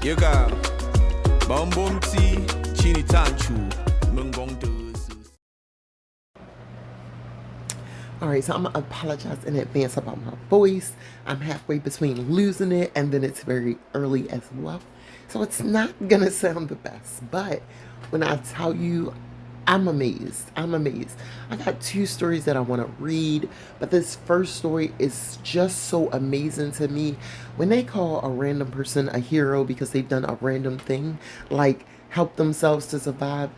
Yeka, Bombomti, Chini Tanchu, Alright, so I'm going to apologize in advance about my voice. I'm halfway between losing it and then it's very early as well. So it's not going to sound the best. But when I tell you, I'm amazed. I'm amazed. I got two stories that I want to read. But this first story is just so amazing to me. When they call a random person a hero because they've done a random thing, like help themselves to survive,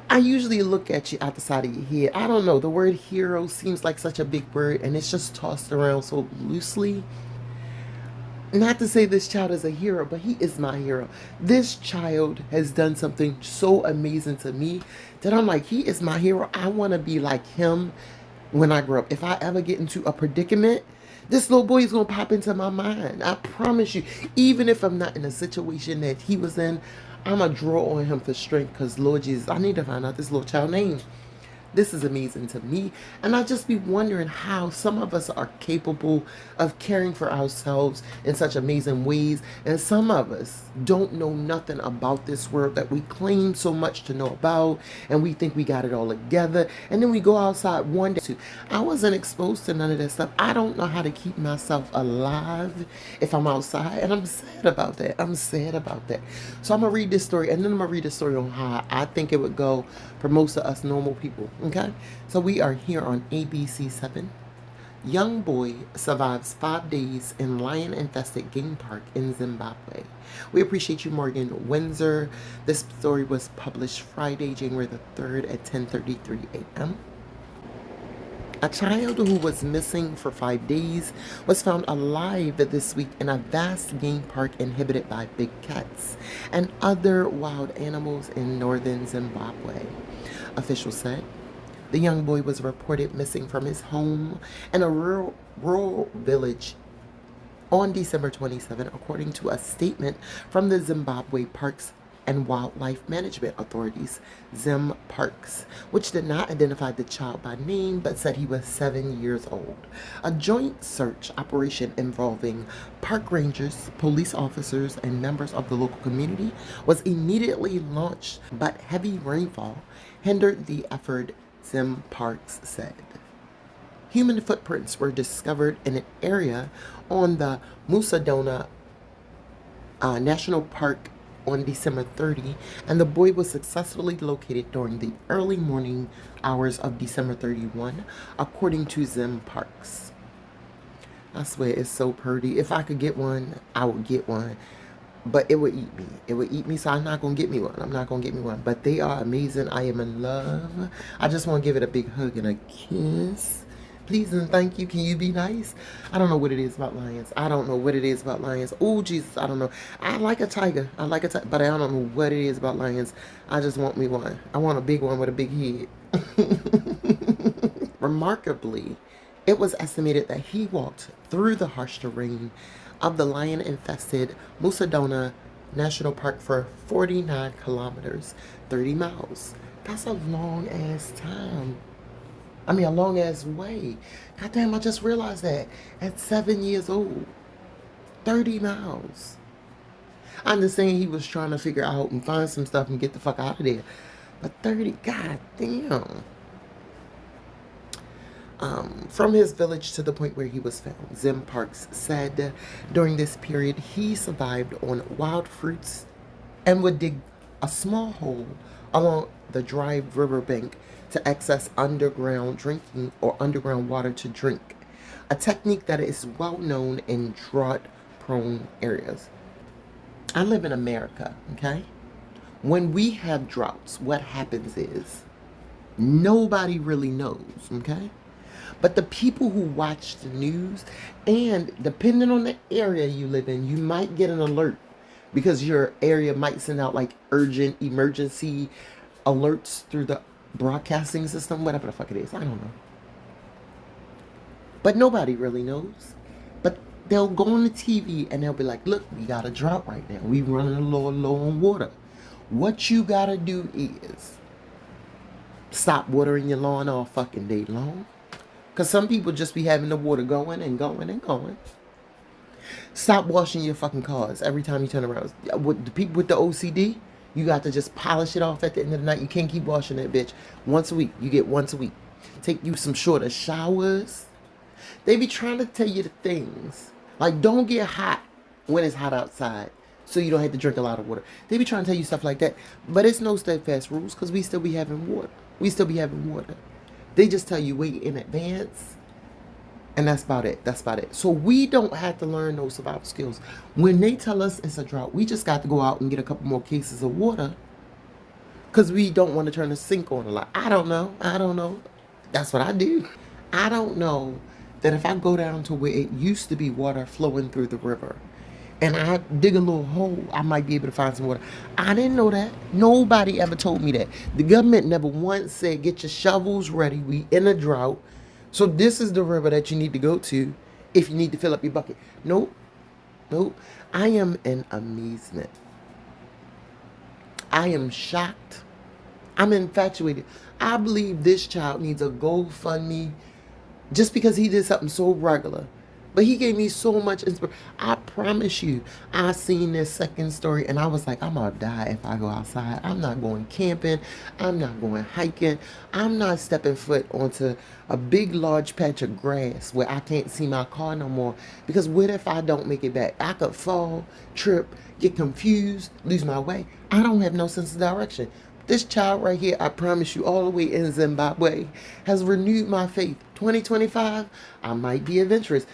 I usually look at you out the side of your head. I don't know. The word hero seems like such a big word and it's just tossed around so loosely. Not to say this child is a hero, but he is my hero. This child has done something so amazing to me that I'm like, he is my hero. I want to be like him when I grow up. If I ever get into a predicament, this little boy is going to pop into my mind. I promise you. Even if I'm not in a situation that he was in, I'm going to draw on him for strength because, Lord Jesus, I need to find out this little child's name. This is amazing to me. And I just be wondering how some of us are capable of caring for ourselves in such amazing ways. And some of us don't know nothing about this world that we claim so much to know about. And we think we got it all together. And then we go outside one day. I wasn't exposed to none of that stuff. I don't know how to keep myself alive if I'm outside. And I'm sad about that. I'm sad about that. So I'm going to read this story. And then I'm going to read a story on how I think it would go for most of us normal people. Okay, so we are here on ABC 7. Young boy survives 5 days in lion-infested game park in Zimbabwe. We appreciate you, Morgan Windsor. This story was published Friday, January the 3rd at 10:33 a.m. A child who was missing for 5 days was found alive this week in a vast game park inhabited by big cats and other wild animals in northern Zimbabwe. Officials said the young boy was reported missing from his home in a rural village on December 27, according to a statement from the Zimbabwe Parks and Wildlife Management Authorities, Zim Parks, which did not identify the child by name but said he was 7 years old. A joint search operation involving park rangers, police officers, and members of the local community was immediately launched, but heavy rainfall hindered the effort, Zim Parks said. Human footprints were discovered in an area on the Musadona National Park on December 30, and the boy was successfully located during the early morning hours of December 31, according to Zim Parks. I swear it's so pretty. If I could get one, I would get one. But it would eat me. It would eat me, so I'm not going to get me one. I'm not going to get me one. But they are amazing. I am in love. I just want to give it a big hug and a kiss. Please and thank you. Can you be nice? I don't know what it is about lions. I don't know what it is about lions. Oh, Jesus, I don't know. I like a tiger. I like a tiger, but I don't know what it is about lions. I just want me one. I want a big one with a big head. Remarkably, it was estimated that he walked through the harsh terrain of the lion-infested Musadona National Park for 49 kilometers, 30 miles. That's a long-ass time. I mean, a long-ass way. Goddamn, I just realized that. At 7 years old. 30 miles. I understand he was trying to figure out and find some stuff and get the fuck out of there. But 30, goddamn. From his village to the point where he was found, Zim Parks said during this period he survived on wild fruits and would dig a small hole along the dry riverbank to access underground drinking or underground water to drink, a technique that is well known in drought-prone areas. I live in America, okay? When we have droughts, what happens is nobody really knows, okay? But the people who watch the news, and depending on the area you live in, you might get an alert because your area might send out like urgent emergency alerts through the broadcasting system, whatever the fuck it is. I don't know. But nobody really knows. But they'll go on the TV and they'll be like, look, we got a drought right now. We running a little low on water. What you gotta do is stop watering your lawn all fucking day long. Because some people just be having the water going and going and going. Stop washing your fucking cars every time you turn around. With the people with the OCD, you got to just polish it off at the end of the night. You can't keep washing that bitch. Once a week. You get once a week. Take you some shorter showers. They be trying to tell you the things. Like, don't get hot when it's hot outside, so you don't have to drink a lot of water. They be trying to tell you stuff like that. But it's no steadfast rules, because we still be having water. We still be having water. They just tell you wait in advance. And that's about it. That's about it. So we don't have to learn those survival skills. When they tell us it's a drought, we just got to go out and get a couple more cases of water. Because we don't want to turn the sink on a lot. I don't know. I don't know. That's what I do. I don't know that if I go down to where it used to be water flowing through the river, and I dig a little hole, I might be able to find some water. I didn't know that. Nobody ever told me that. The government never once said, get your shovels ready. We in a drought. So this is the river that you need to go to if you need to fill up your bucket. Nope. Nope. I am in amazement. I am shocked. I'm infatuated. I believe this child needs a GoFundMe just because he did something so regular. But he gave me so much inspiration. I promise you, I seen this second story and I was like, I'm going to die if I go outside. I'm not going camping. I'm not going hiking. I'm not stepping foot onto a big, large patch of grass where I can't see my car no more. Because what if I don't make it back? I could fall, trip, get confused, lose my way. I don't have no sense of direction. This child right here, I promise you, all the way in Zimbabwe, has renewed my faith. 2025, I might be adventurous.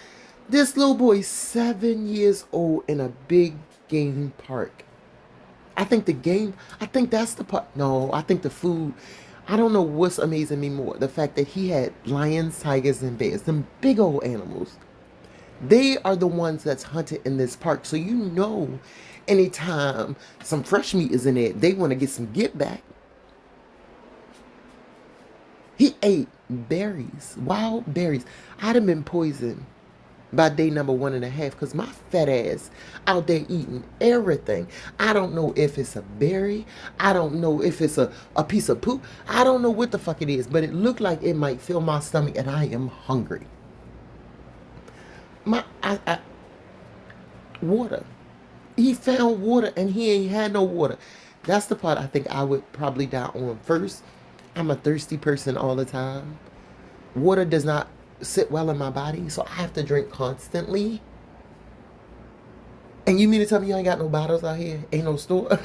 This little boy is 7 years old in a big game park. I think that's the part. No, I think the food. I don't know what's amazing me more. The fact that he had lions, tigers, and bears. Them big old animals. They are the ones that's hunted in this park. So you know, anytime some fresh meat is in there, they want to get some get back. He ate berries, wild berries. I'd have been poisoned by day number 1.5 because my fat ass out there eating everything. I don't know if it's a berry. I don't know if it's a piece of poop. I don't know what the fuck it is, but it looked like it might fill my stomach and I am hungry. Water. He found water and he ain't had no water. That's the part I think I would probably die on first. I'm a thirsty person all the time. Water does not sit well in my body, so I have to drink constantly. And you mean to tell me you ain't got no bottles out here? Ain't no store?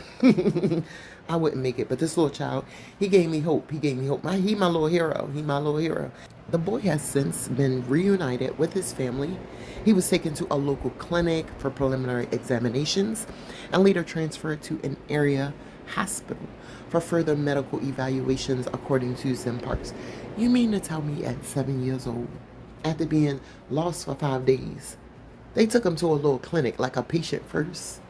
I wouldn't make it. But this little child, he gave me hope. He gave me hope. He my little hero. He my little hero. The boy has since been reunited with his family. He was taken to a local clinic for preliminary examinations and later transferred to an area hospital for further medical evaluations, according to Zim Parks. You mean to tell me at 7 years old, after being lost for 5 days, they took him to a little clinic, like a patient first?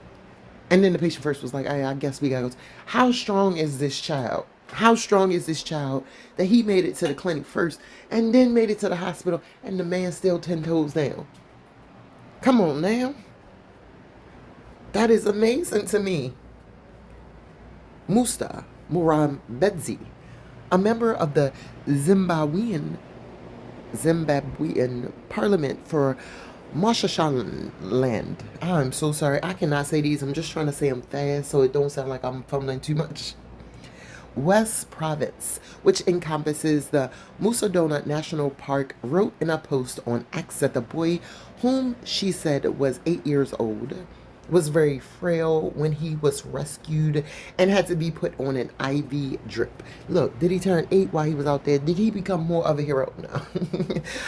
And then the patient first was like, I guess we gotta go. How strong is this child? How strong is this child that he made it to the clinic first and then made it to the hospital and the man still 10 toes down? Come on now. That is amazing to me. Musta Murambedzi, a member of the Zimbabwean Parliament for Mashonaland. I'm so sorry. I cannot say these. I'm just trying to say them fast so it don't sound like I'm fumbling too much. West Province, which encompasses the Musodona National Park, wrote in a post on X that the boy, whom she said was 8 years old, was very frail when he was rescued and had to be put on an IV drip. Look, did he turn 8 while he was out there? Did he become more of a hero? No.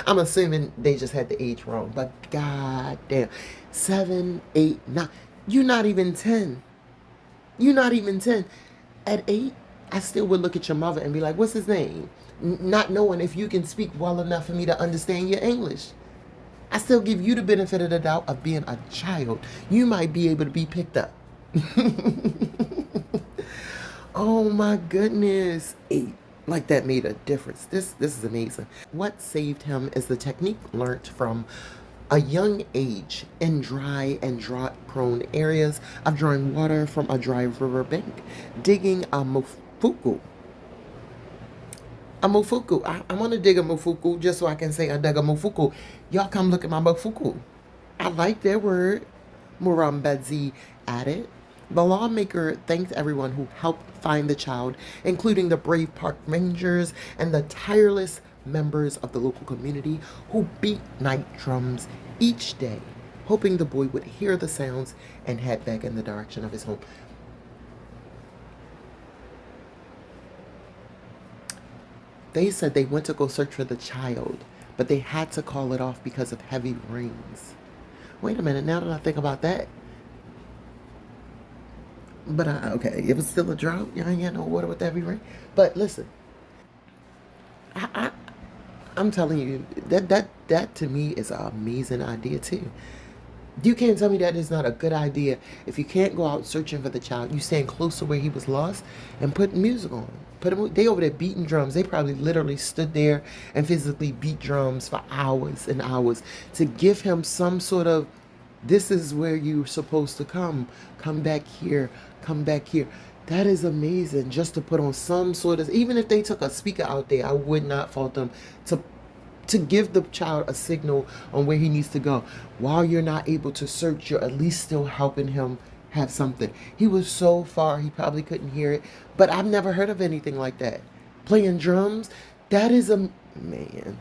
I'm assuming they just had the age wrong. But god damn. 7, 8, 9. You're not even 10. You're not even 10. At 8, I still would look at your mother and be like, what's his name? Not knowing if you can speak well enough for me to understand your English. I still give you the benefit of the doubt of being a child. You might be able to be picked up. Oh my goodness. 8. Like that made a difference. This is amazing. What saved him is the technique learned from a young age in dry and drought-prone areas of drawing water from a dry riverbank, digging a mofuku. A mofuku. I want to dig a mofuku just so I can say I dug a mofuku. Y'all come look at my mofuku. I like their word, Murambedzi added. The lawmaker thanked everyone who helped find the child, including the brave park rangers and the tireless members of the local community who beat night drums each day, hoping the boy would hear the sounds and head back in the direction of his home. They said they went to go search for the child, but they had to call it off because of heavy rains. Wait a minute, now that I think about that, but okay, it was still a drought. You ain't got no water with the heavy rain. But listen, I, I I'm telling you that to me is an amazing idea too. You can't tell me that is not a good idea. If you can't go out searching for the child, you stand close to where he was lost and put music on. They over there beating drums. They probably literally stood there and physically beat drums for hours and hours to give him some sort of, this is where you're supposed to come. Come back here. Come back here. That is amazing. Just to put on some sort of, even if they took a speaker out there, I would not fault them to give the child a signal on where he needs to go. While you're not able to search, you're at least still helping him have something. He was so far, he probably couldn't hear it. But I've never heard of anything like that. Playing drums, that is a, man.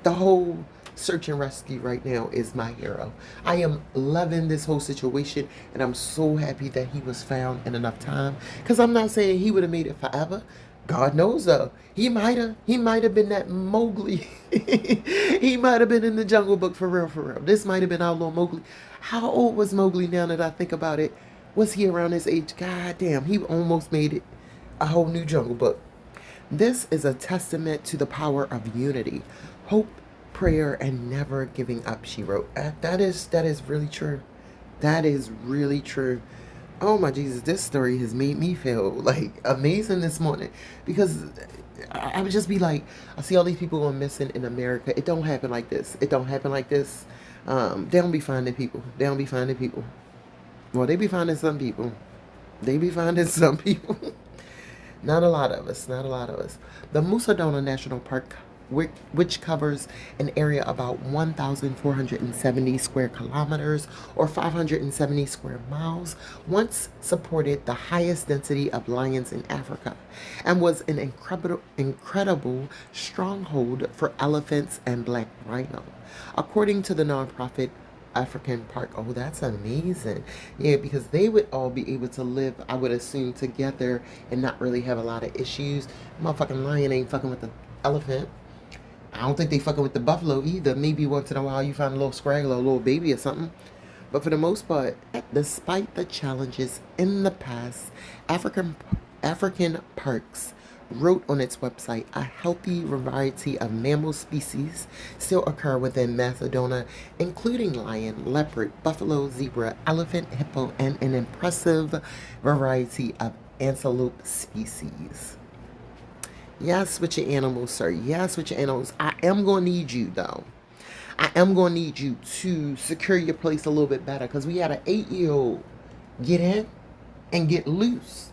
The whole search and rescue right now is my hero. I am loving this whole situation, and I'm so happy that he was found in enough time. Because I'm not saying he would have made it forever. God knows though. He might have been that Mowgli. He might have been in the Jungle Book for real, for real. This might have been our little Mowgli. How old was Mowgli now that I think about it? Was he around his age? God damn, he almost made it a whole new Jungle Book. This is a testament to the power of unity, hope, prayer, and never giving up, she wrote. That is really true. That is really true. Oh my Jesus, this story has made me feel like amazing this morning, because I would just be like, I see all these people going missing in America. It don't happen like this. It don't happen like this. They don't be finding people. They don't be finding people. Well, they be finding some people. They be finding some people. Not a lot of us. Not a lot of us. The Musadona National Park, which covers an area about 1,470 square kilometers or 570 square miles, once supported the highest density of lions in Africa and was an incredible stronghold for elephants and black rhino. According to the nonprofit African Park. Oh, that's amazing. Yeah, because they would all be able to live, I would assume, together and not really have a lot of issues. Motherfucking lion ain't fucking with the elephant. I don't think they fucking with the buffalo either. Maybe once in a while you find a little scraggler, a little baby or something. But for the most part, despite the challenges in the past, African Parks wrote on its website, a healthy variety of mammal species still occur within Macedonia, including lion, leopard, buffalo, zebra, elephant, hippo, and an impressive variety of antelope species. Yes, with your animals, sir. Yes, with your animals. I am going to need you, though. I am going to need you to secure your place a little bit better, because we had an 8-year-old get in and get loose.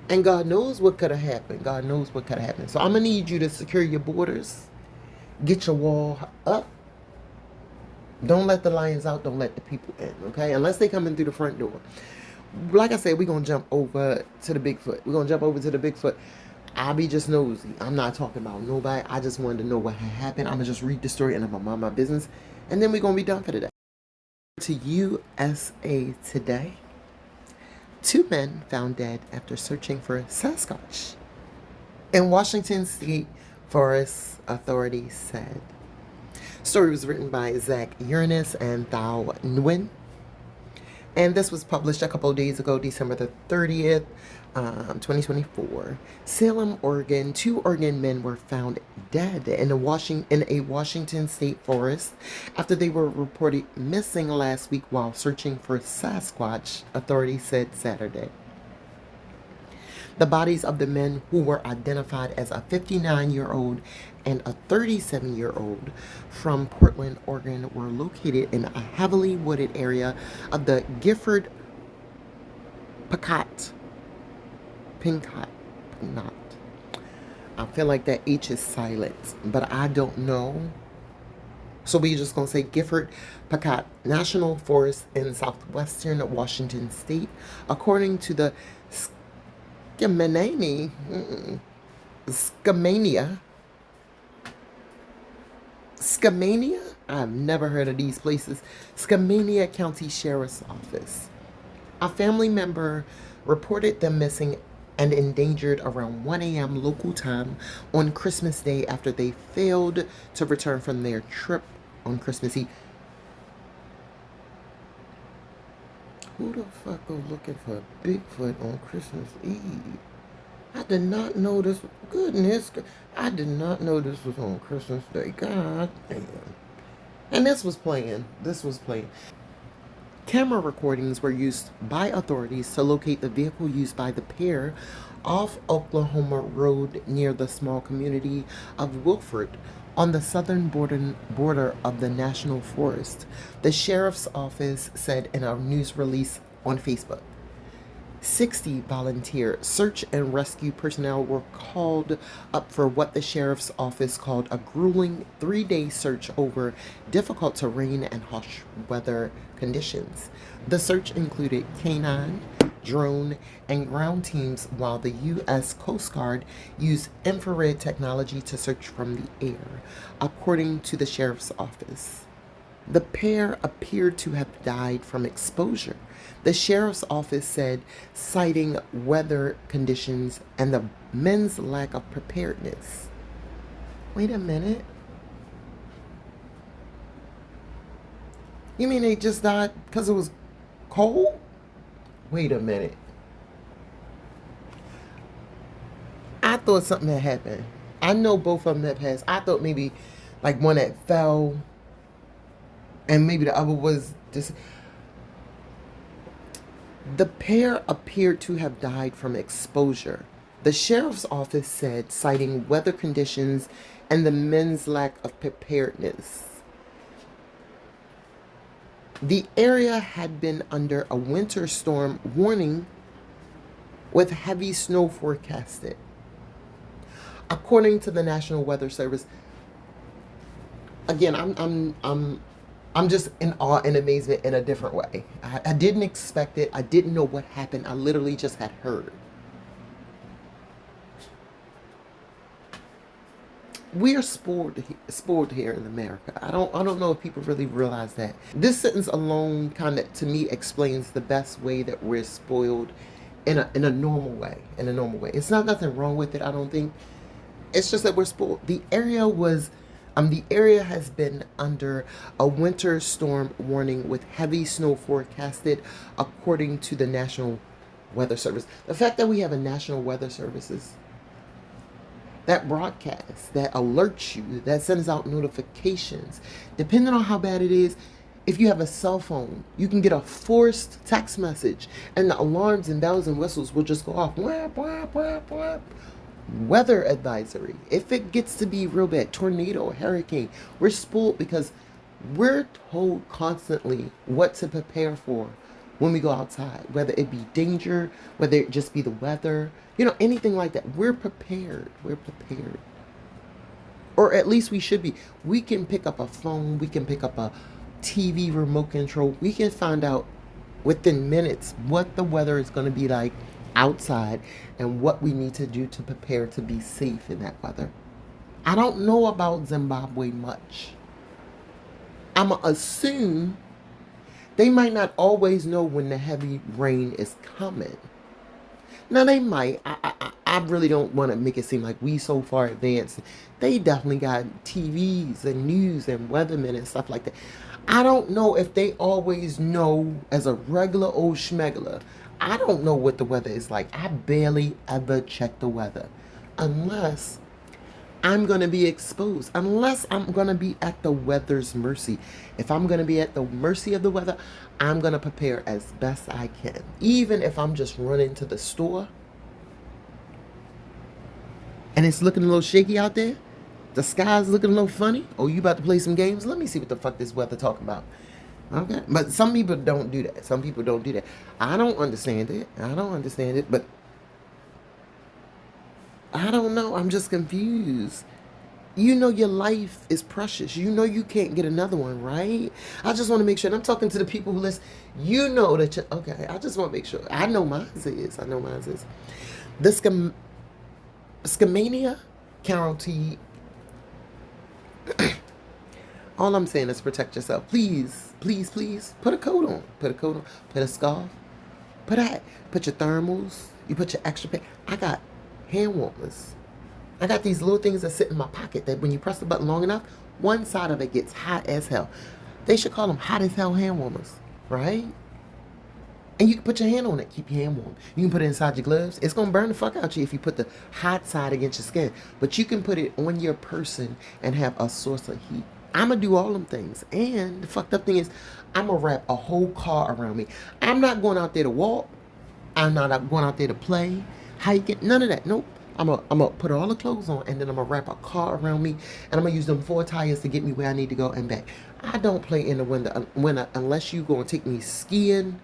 And God knows what could have happened. God knows what could have happened. So I'm going to need you to secure your borders. Get your wall up. Don't let the lions out. Don't let the people in, okay? Unless they come in through the front door. Like I said, we're going to jump over to the Bigfoot. We're going to jump over to the Bigfoot. I'll be just nosy. I'm not talking about nobody. I just wanted to know what had happened. I'm going to just read the story and I'm going to mind my business. And then we're going to be done for today. To USA Today. 2 men found dead after searching for Sasquatch. In Washington State Forest Authority said. Story was written by Zach Uranus and Thao Nguyen. And this was published a couple of days ago, December the 30th, 2024. Salem, Oregon. 2 Oregon men were found dead in a Washington state forest after they were reported missing last week while searching for Sasquatch, authorities said Saturday. The bodies of the men, who were identified as a 59-year-old and a 37-year-old from Portland, Oregon, were located in a heavily wooded area of the Gifford Pincot. I feel like that H is silent, but I don't know So we're just going to say Gifford Pakat National Forest in southwestern Washington state, according to the Skamania, Skamania, Skamania? I've never heard of these places. Skamania County Sheriff's Office. A family member reported them missing and endangered around 1 a.m. local time on Christmas Day after they failed to return from their trip on Christmas Eve. Who the fuck go looking for Bigfoot on Christmas Eve? I did not know this. Goodness, I did not know this was on Christmas Day. God damn. And this was playing. Camera recordings were used by authorities to locate the vehicle used by the pair off Oklahoma Road near the small community of Wilford on the southern border of the National Forest, the sheriff's office said in a news release on Facebook. 60 volunteer search and rescue personnel were called up for what the sheriff's office called a grueling 3-day search over difficult terrain and harsh weather conditions. The search included canine, drone, and ground teams, while the U.S. Coast Guard used infrared technology to search from the air, according to the sheriff's office. The pair appeared to have died from exposure, the sheriff's office said, citing weather conditions and the men's lack of preparedness. Wait a minute. You mean they just died because it was cold? Wait a minute. I thought something had happened. I know both of them had passed. I thought maybe like one that fell and maybe the other was just... The pair appeared to have died from exposure, the sheriff's office said, citing weather conditions and the men's lack of preparedness. The area had been under a winter storm warning with heavy snow forecasted. According to the National Weather Service, again, I'm just in awe and amazement in a different way. I didn't expect it. I didn't know what happened. I literally just had heard. We are spoiled here in America. I don't know if people really realize that. This sentence alone kind of, to me, explains the best way that we're spoiled in a normal way. In a normal way. It's not nothing wrong with it, I don't think. It's just that we're spoiled. The area has been under a winter storm warning with heavy snow forecasted, according to the National Weather Service. The fact that we have a National Weather Service that broadcasts, that alerts you, that sends out notifications, depending on how bad it is. If you have a cell phone, you can get a forced text message, and the alarms and bells and whistles will just go off. Whap, whap, whap, whap. Weather advisory. If it gets to be real bad, tornado, hurricane, we're spoiled because we're told constantly what to prepare for when we go outside, whether it be danger, whether it just be the weather, anything like that. We're prepared. Or at least we should be. We can pick up a phone, we can pick up a TV remote control, we can find out within minutes what the weather is going to be like outside and what we need to do to prepare to be safe in that weather. I don't know about Zimbabwe much. I'ma assume they might not always know when the heavy rain is coming. Now they might. I really don't want to make it seem like we so far advanced. They definitely got TVs and news and weathermen and stuff like that. I don't know if they always know as a regular old schmegler. I don't know what the weather is like. I barely ever check the weather unless I'm going to be exposed, unless I'm going to be at the weather's mercy. If I'm going to be at the mercy of the weather, I'm going to prepare as best I can. Even if I'm just running to the store and it's looking a little shaky out there, the sky's looking a little funny. Oh, you about to play some games? Let me see what the fuck this weather talking about. Okay, but some people don't do that. Some people don't do that. I don't understand it. But I don't know. I'm just confused. You know your life is precious. You know you can't get another one, right? I just want to make sure. And I'm talking to the people who listen. You know that you okay. I just want to make sure. I know mine is. I know mine is. The Scamania County. All I'm saying is protect yourself. Please, please, please. Put a coat on. Put a coat on. Put a scarf. Put a hat. Put your thermals. You put your extra pay. I got hand warmers. I got these little things that sit in my pocket that when you press the button long enough, one side of it gets hot as hell. They should call them hot as hell hand warmers, right? And you can put your hand on it, keep your hand warm. You can put it inside your gloves. It's going to burn the fuck out you if you put the hot side against your skin. But you can put it on your person and have a source of heat. I'm going to do all them things. And the fucked up thing is, I'm going to wrap a whole car around me. I'm not going out there to walk. I'm not going out there to play, hiking, none of that. Nope. I'm gonna put all the clothes on, and then I'm gonna wrap a car around me, and I'm gonna use them 4 tires to get me where I need to go and back. I don't play in the winter unless you gonna take me skiing,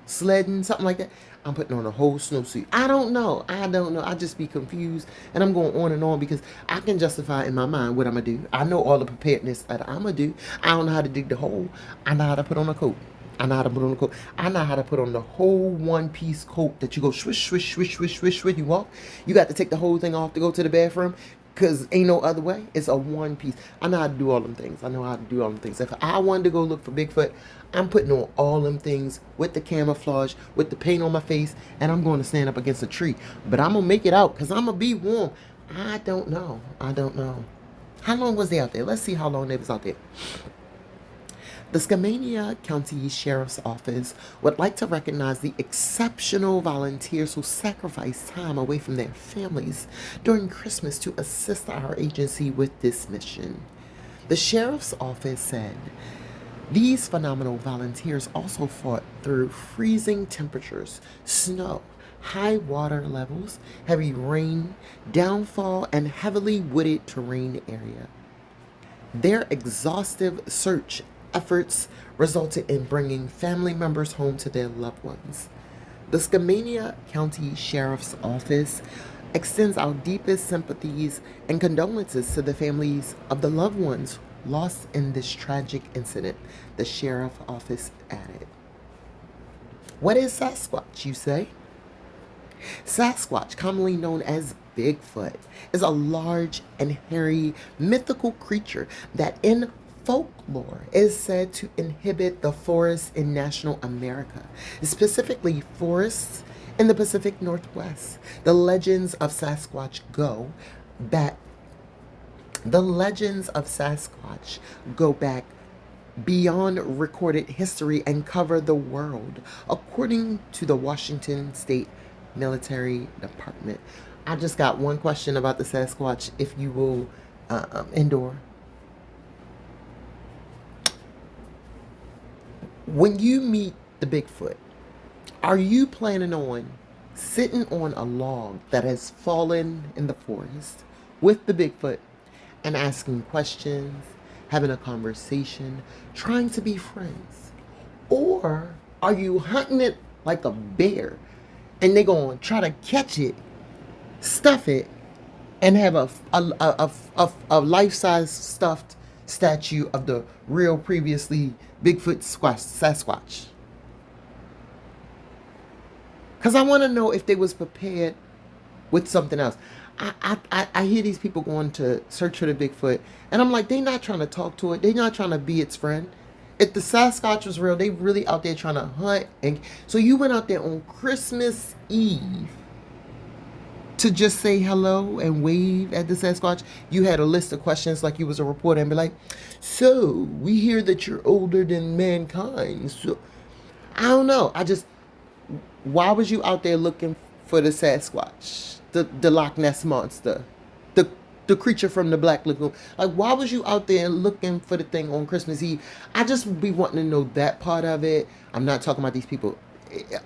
sledding, something like that. I'm putting on a whole snowsuit. I don't know. I just be confused, and I'm going on and on because I can justify in my mind what I'm gonna do. I know all the preparedness that I'm gonna do. I don't know how to dig the hole. I know how to put on a coat. I know how to put on the coat. I know how to put on the whole one-piece coat that you go swish, swish, swish, swish, swish, swish. You walk. You got to take the whole thing off to go to the bathroom because ain't no other way. It's a one piece. I know how to do all them things. I know how to do all them things. If I wanted to go look for Bigfoot, I'm putting on all them things with the camouflage, with the paint on my face, and I'm going to stand up against a tree. But I'm going to make it out because I'm going to be warm. I don't know. How long was they out there? Let's see how long they was out there. The Scamania County Sheriff's Office would like to recognize the exceptional volunteers who sacrifice time away from their families during Christmas to assist our agency with this mission. The Sheriff's Office said, these phenomenal volunteers also fought through freezing temperatures, snow, high water levels, heavy rain, downfall, and heavily wooded terrain area. Their exhaustive search efforts resulted in bringing family members home to their loved ones. The Scamania County Sheriff's Office extends our deepest sympathies and condolences to the families of the loved ones lost in this tragic incident, the Sheriff's Office added. What is Sasquatch, you say? Sasquatch, commonly known as Bigfoot, is a large and hairy mythical creature that in folklore is said to inhabit the forests in National America, specifically forests in the Pacific Northwest. The legends of Sasquatch go back beyond recorded history and cover the world, according to the Washington State Military Department. I just got one question about the Sasquatch, if you will endure. When you meet the Bigfoot, are you planning on sitting on a log that has fallen in the forest with the Bigfoot and asking questions, having a conversation, trying to be friends? Or are you hunting it like a bear and they're going to try to catch it, stuff it, and have a life-size stuffed statue of the real previously Bigfoot Sasquatch? Because I want to know if they was prepared with something else. I hear these people going to search for the Bigfoot, and I'm like, they not trying to talk to it. They not trying to be its friend. If the Sasquatch was real, they really out there trying to hunt. And so you went out there on Christmas Eve to just say hello and wave at the Sasquatch. You had a list of questions like you was a reporter and be like, so we hear that you're older than mankind. So I don't know. Why was you out there looking for the Sasquatch, the Loch Ness monster, the creature from the Black Lagoon? Like, why was you out there looking for the thing on Christmas Eve? I just be wanting to know that part of it. I'm not talking about these people.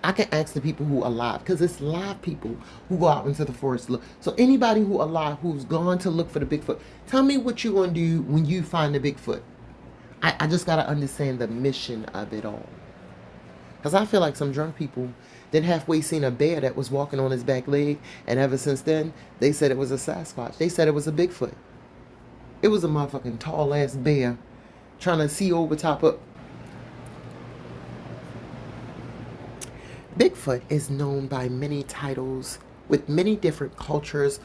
I can ask the people who are alive, because it's live people who go out into the forest to look. So anybody who alive who's gone to look for the Bigfoot, tell me what you're going to do when you find the Bigfoot. I just got to understand the mission of it all. Because I feel like some drunk people then halfway seen a bear that was walking on his back leg, and ever since then, they said it was a Sasquatch. They said it was a Bigfoot. It was a motherfucking tall ass bear trying to see over top of. Bigfoot is known by many titles with many different cultures.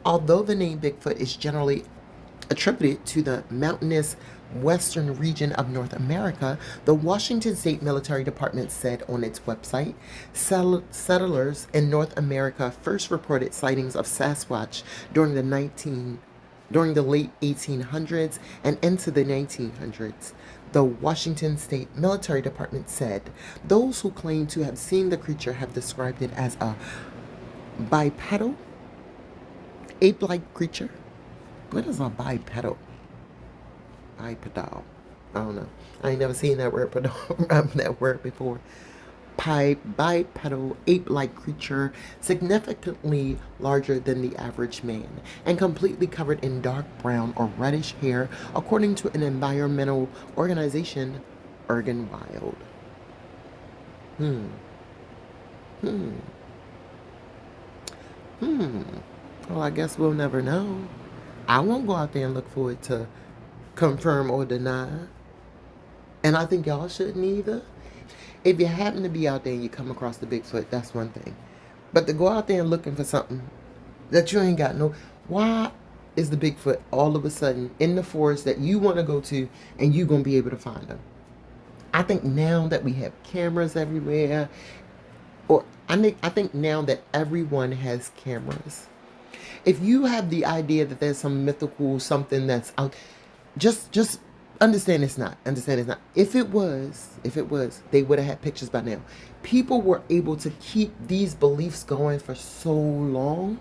Although the name Bigfoot is generally attributed to the mountainous western region of North America, the Washington State Military Department said on its website, settlers in North America first reported sightings of Sasquatch during the late 1800s and into the 1900s. The Washington State Military Department said those who claim to have seen the creature have described it as a bipedal, ape-like creature. What is a bipedal? Bipedal. I don't know. I ain't never seen that word before. Bipedal ape-like creature, significantly larger than the average man, and completely covered in dark brown or reddish hair, according to an environmental organization, Oregon Wild. Well, I guess we'll never know. I won't go out there and look for it to confirm or deny. And I think y'all shouldn't either. If you happen to be out there and you come across the Bigfoot, that's one thing. But to go out there and looking for something that you ain't got no... Why is the Bigfoot all of a sudden in the forest that you want to go to and you going to be able to find them? I think now that we have cameras everywhere, or I think now that everyone has cameras, if you have the idea that there's some mythical something that's out, just understand it's not. If it was, they would have had pictures by now. People were able to keep these beliefs going for so long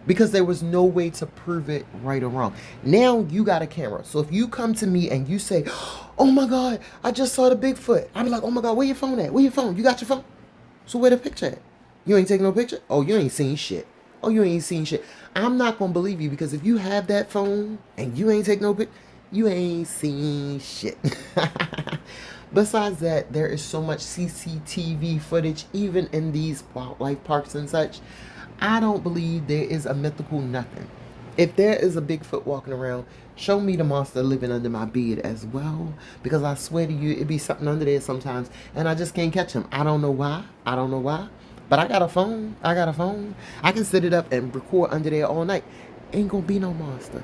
because there was no way to prove it right or wrong. Now you got a camera. So if you come to me and you say, oh my God, I just saw the Bigfoot. I'll be like, oh my God, where your phone at? Where your phone? You got your phone? So where the picture at? You ain't taking no picture? Oh, you ain't seen shit. Oh, you ain't seen shit. I'm not going to believe you because if you have that phone and you ain't take no picture, you ain't seen shit. Besides that, there is so much CCTV footage, even in these wildlife parks and such. I don't believe there is a mythical nothing. If there is a Bigfoot walking around, show me the monster living under my bed as well. Because I swear to you, it be something under there sometimes. And I just can't catch him. I don't know why. But I got a phone. I can set it up and record under there all night. Ain't gonna be no monster.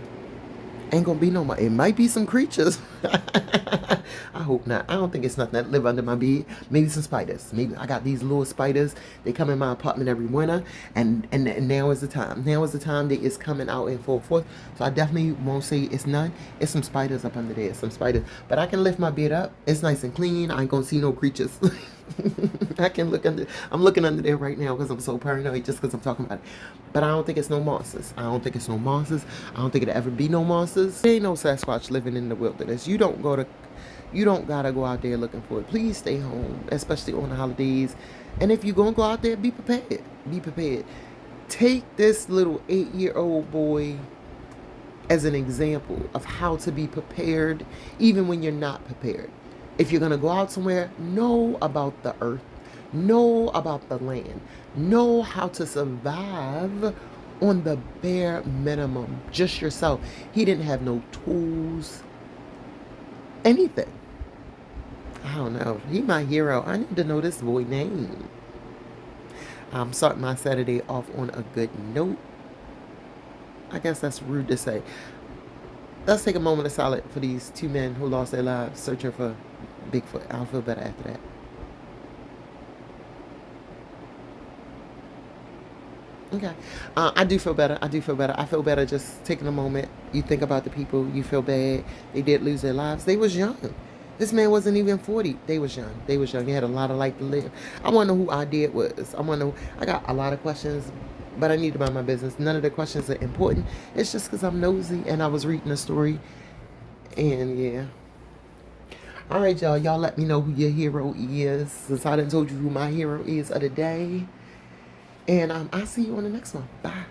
It might be some creatures. I hope not. I don't think it's nothing that live under my bed. Maybe some spiders. Maybe I got these little spiders. They come in my apartment every winter. And now is the time. Now is the time that it's coming out in full force. So I definitely won't say it's none. It's some spiders up under there. Some spiders. But I can lift my bed up. It's nice and clean. I ain't gonna see no creatures. I can look under. I'm looking under there right now because I'm so paranoid just because I'm talking about it. But I don't think it's no monsters. I don't think it'll ever be no monsters. There ain't no Sasquatch living in the wilderness. You don't gotta go out there looking for it. Please stay home, especially on the holidays. And if you're gonna go out there, be prepared. Take this little 8-year-old boy as an example of how to be prepared even when you're not prepared. If you're going to go out somewhere, know about the earth, know about the land, know how to survive on the bare minimum, just yourself. He didn't have no tools, anything. I don't know. He my hero. I need to know this boy's name. I'm starting my Saturday off on a good note. I guess that's rude to say. Let's take a moment of silence for these 2 men who lost their lives searching for Bigfoot. I'll feel better after that. Okay. I do feel better. I feel better just taking a moment. You think about the people. You feel bad. They did lose their lives. They was young. This man wasn't even 40. They was young. They had a lot of life to live. I want to know who I did was. I got a lot of questions, but I need to mind my business. None of the questions are important. It's just because I'm nosy and I was reading a story. And yeah. All right, y'all. Y'all let me know who your hero is. Since I done told you who my hero is of the day. And I'll see you on the next one. Bye.